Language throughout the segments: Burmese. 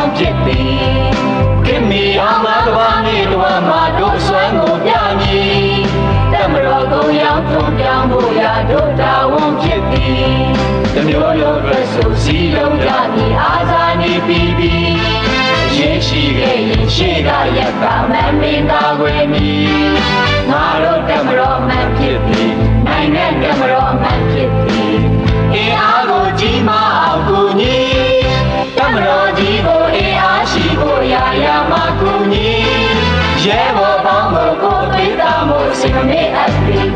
ဝန်ဖြစ်သည်ကိမီအောင်မှာကဘာနေတော်မှာတို့ဆွမ်းကိုပြမည်တမတော်ကိုရောက်ထွန်းပြောင်းဖို့ရာတို့တာဝန်ဖြစ်သည်တမျိုးလုံးရဆိုစီလုံးကြမည်အားစားနေပြီးပြီရေးရှိခဲ့ရင်ရှိကရက်ကမမင်းသာွယ်မည်ငါတို့တမတော်မှန်ဖြစ်သည်နိုင်ငံတမတော်မှန်ဖြစ်သည်အင်အားကိုကြီးမားအောင်ကူညီတမတော်ကြီးကိုအင်အားရှိဖို့ရာရာမှာကူညီရဲဘော်ပေါင်းကိုပေးသားမှုစိတ်မေ့အပ်သည်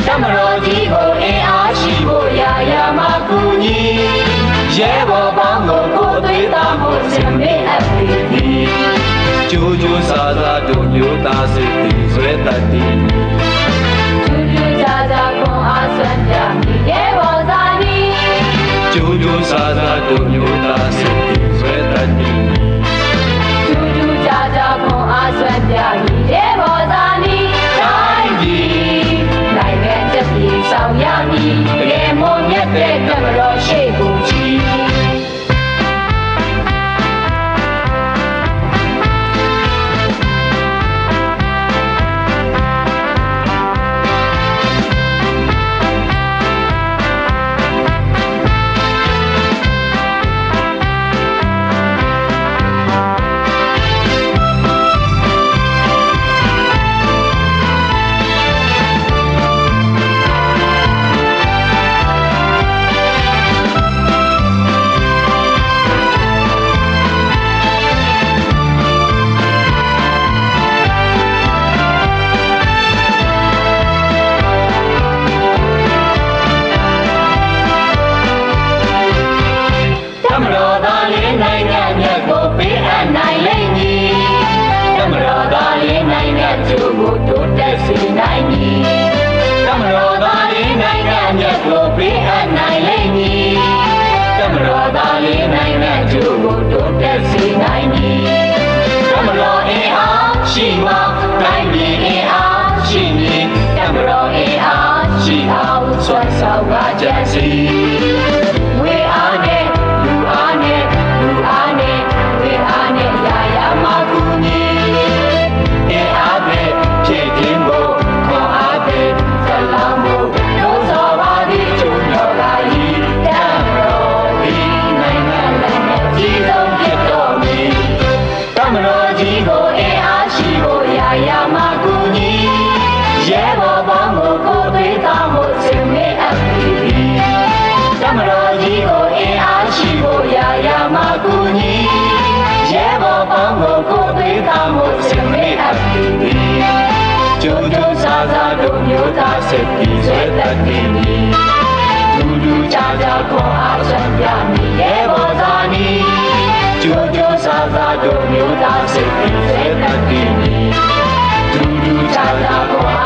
တမတော်ကြီးကိုအင်အားရှိဖို့ရာရာမှာကူညီရဲဘော်ပေါင်းကိုပေးသားမှုစိတ်မေ့အပ်သည်ကျိုးကျိုးစားစားတို့မျိုးသားစစ်သည်ဆွဲတတ်သည်ကျိုးကျိုးစားစားခွန်အားဆွမ်းကြမည်ရဲဘော်သားသည်ကျိုးကျိုးစားစားတို့မျိုးသားစစ်သည်ဆွဲတတ်သည်ကျိုးကျိုးစားစားခွန်အားဆွမ်းကြမည်ရဲဘော်သားသည်တိုင်းပြည်နိုင်ငံတစ်ပြည်ဆောင်ရမည်တကယ်မွန်မြတ်တဲ့တမတော်ရှိကိုချီပေးအပ်နိုင်လိမ့်မည်တမတော်သားလေးနိုင်ငံကျိုးကိုတိုးတက်စေနိုင်မည်တမတော်အင်အားရှိမှတိုင်းပြည်အင်အားရှိမည်တမတော်အင်အားရှိအောင်ဆွမ်းဆောင်ပါကြစီဝေအားနဲ့လူအားနဲ့လူအားနဲ့ဝေအားနဲ့ရာရာမှာကူညီအင်အားပဲဖြည့်ခြင်းဖို့ခေါ်အားပဲဇလောင်းဖို့တို့စောပါသည်ကျိုးတော်လာ၏တမတော်ဒီနိုင်ငံလည်းကြီးဆုံးဖြစ်တော်မူတမတော်ကြီးကိုအင်အားရှိဖို့ရာရာမှာကူညီရဲဘော်ပေါင်းကိုပေးသားမှုစိတ်မေ့အပ်သည်တမတော်ကြီးကိုအင်အားရှိဖို့ရာရာမှာကူညီရဲဘော်ပေါင်းကိုပေးသားမှုစိတ်မေ့အပ်သည်ကျိုးကျိုးစားစားတို့မျိုးသားစစ်တီဆွဲတတ်သည်လူလူကြကြခွန်အားဆွမ်းပြမည်ရဲဘော်သားနီကျိုးကျိုးစားစားတို့မျိုးသားစစ်တီဆွဲတတ်သည်လူလူကြကြခွန်